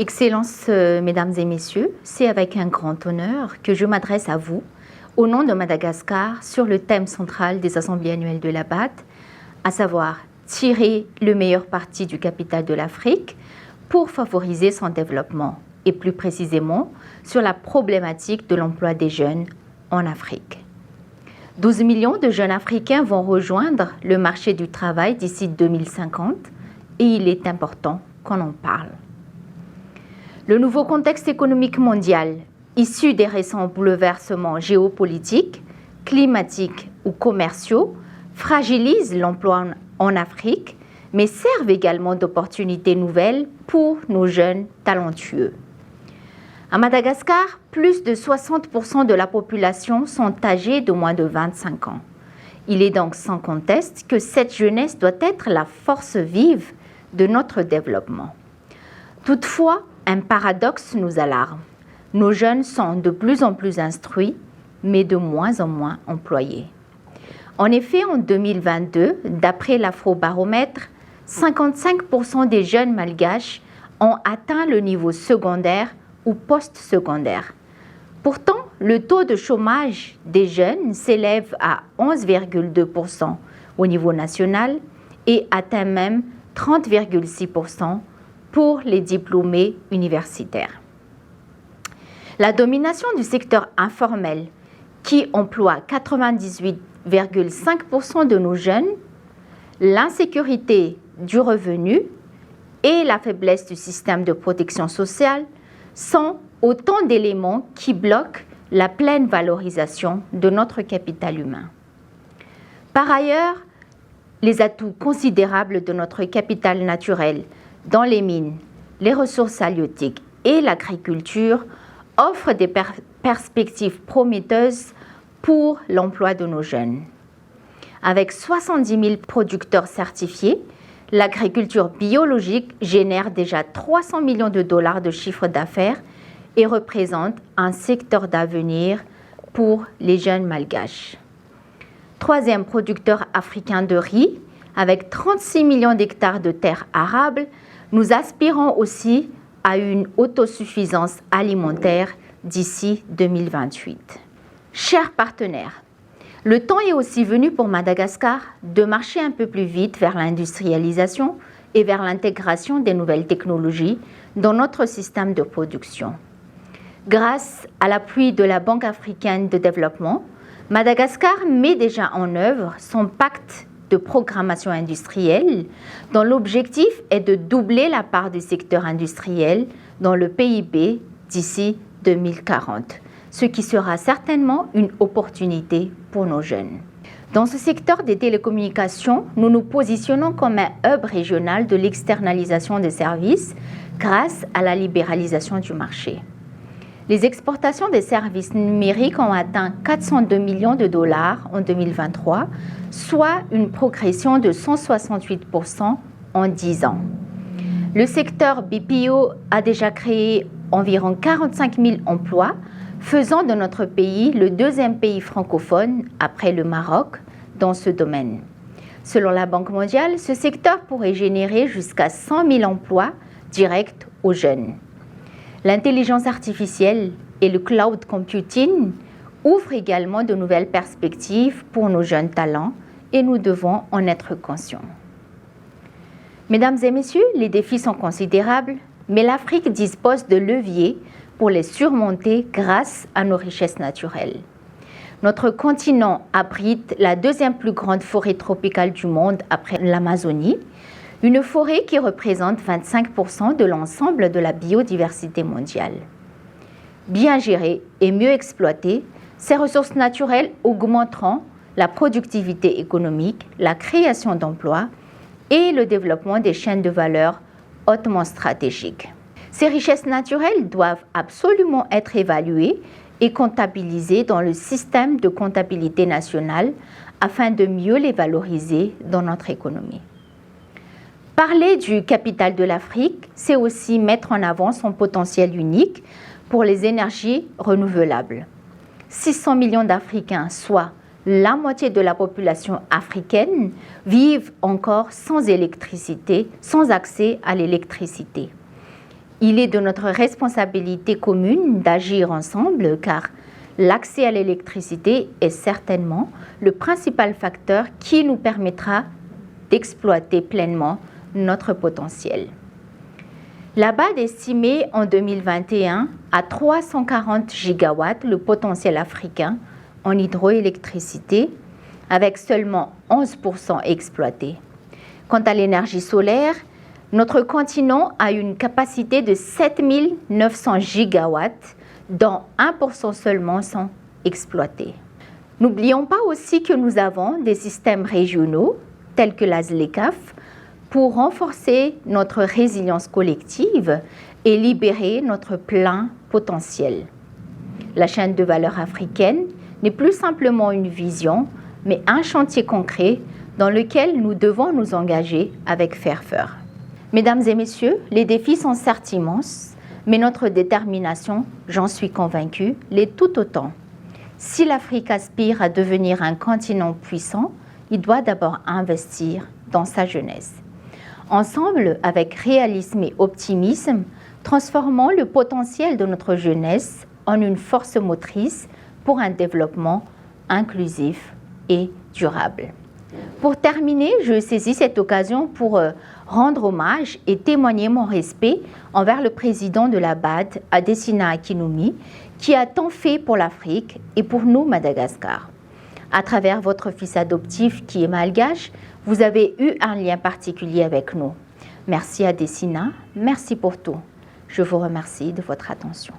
Excellences, Mesdames et Messieurs, c'est avec un grand honneur que je m'adresse à vous, au nom de Madagascar, sur le thème central des assemblées annuelles de la BAD, à savoir tirer le meilleur parti du capital de l'Afrique pour favoriser son développement, et plus précisément sur la problématique de l'emploi des jeunes en Afrique. 12 millions de jeunes Africains vont rejoindre le marché du travail d'ici 2050 et il est important qu'on en parle. Le nouveau contexte économique mondial, issu des récents bouleversements géopolitiques, climatiques ou commerciaux, fragilise l'emploi en Afrique, mais servent également d'opportunités nouvelles pour nos jeunes talentueux. À Madagascar, plus de 60% de la population sont âgés de moins de 25 ans. Il est donc sans conteste que cette jeunesse doit être la force vive de notre développement. Toutefois, un paradoxe nous alarme. Nos jeunes sont de plus en plus instruits, mais de moins en moins employés. En effet, en 2022, d'après l'Afrobaromètre, 55% des jeunes malgaches ont atteint le niveau secondaire ou post-secondaire. Pourtant, le taux de chômage des jeunes s'élève à 11,2% au niveau national et atteint même 30,6% pour les diplômés universitaires. La domination du secteur informel, qui emploie 98,5% de nos jeunes, l'insécurité du revenu et la faiblesse du système de protection sociale sont autant d'éléments qui bloquent la pleine valorisation de notre capital humain. Par ailleurs, les atouts considérables de notre capital naturel dans les mines, les ressources halieutiques et l'agriculture offrent des perspectives prometteuses pour l'emploi de nos jeunes. Avec 70 000 producteurs certifiés, l'agriculture biologique génère déjà 300 millions de dollars de chiffre d'affaires et représente un secteur d'avenir pour les jeunes malgaches. Troisième producteur africain de riz, avec 36 millions d'hectares de terres arables, nous aspirons aussi à une autosuffisance alimentaire d'ici 2028. Chers partenaires, le temps est aussi venu pour Madagascar de marcher un peu plus vite vers l'industrialisation et vers l'intégration des nouvelles technologies dans notre système de production. Grâce à l'appui de la Banque africaine de développement, Madagascar met déjà en œuvre son pacte de programmation industrielle dont l'objectif est de doubler la part du secteur industriel dans le PIB d'ici 2040, ce qui sera certainement une opportunité pour nos jeunes. Dans ce secteur des télécommunications, nous nous positionnons comme un hub régional de l'externalisation des services grâce à la libéralisation du marché. Les exportations des services numériques ont atteint 402 millions de dollars en 2023, soit une progression de 168% en 10 ans. Le secteur BPO a déjà créé environ 45 000 emplois, faisant de notre pays le deuxième pays francophone après le Maroc dans ce domaine. Selon la Banque mondiale, ce secteur pourrait générer jusqu'à 100 000 emplois directs aux jeunes. L'intelligence artificielle et le cloud computing ouvrent également de nouvelles perspectives pour nos jeunes talents et nous devons en être conscients. Mesdames et messieurs, les défis sont considérables, mais l'Afrique dispose de leviers pour les surmonter grâce à nos richesses naturelles. Notre continent abrite la deuxième plus grande forêt tropicale du monde après l'Amazonie, une forêt qui représente 25% de l'ensemble de la biodiversité mondiale. Bien gérées et mieux exploitées, ces ressources naturelles augmenteront la productivité économique, la création d'emplois et le développement des chaînes de valeur hautement stratégiques. Ces richesses naturelles doivent absolument être évaluées et comptabilisées dans le système de comptabilité nationale afin de mieux les valoriser dans notre économie. Parler du capital de l'Afrique, c'est aussi mettre en avant son potentiel unique pour les énergies renouvelables. 600 millions d'Africains, soit la moitié de la population africaine, vivent encore sans électricité, sans accès à l'électricité. Il est de notre responsabilité commune d'agir ensemble car l'accès à l'électricité est certainement le principal facteur qui nous permettra d'exploiter pleinement notre potentiel. La BAD estimait en 2021 à 340 gigawatts le potentiel africain en hydroélectricité, avec seulement 11% exploité. Quant à l'énergie solaire, notre continent a une capacité de 7900 gigawatts, dont 1% seulement sont exploités. N'oublions pas aussi que nous avons des systèmes régionaux, tels que la ZLECAf, pour renforcer notre résilience collective et libérer notre plein potentiel. La chaîne de valeur africaine n'est plus simplement une vision, mais un chantier concret dans lequel nous devons nous engager avec ferveur. Mesdames et messieurs, les défis sont certes immenses, mais notre détermination, j'en suis convaincue, l'est tout autant. Si l'Afrique aspire à devenir un continent puissant, il doit d'abord investir dans sa jeunesse. Ensemble, avec réalisme et optimisme, transformons le potentiel de notre jeunesse en une force motrice pour un développement inclusif et durable. Pour terminer, je saisis cette occasion pour rendre hommage et témoigner mon respect envers le président de la BAD, Adesina Akinwumi, qui a tant fait pour l'Afrique et pour nous, Madagascar. À travers votre fils adoptif qui est malgache, vous avez eu un lien particulier avec nous. Merci Adesina, merci pour tout. Je vous remercie de votre attention.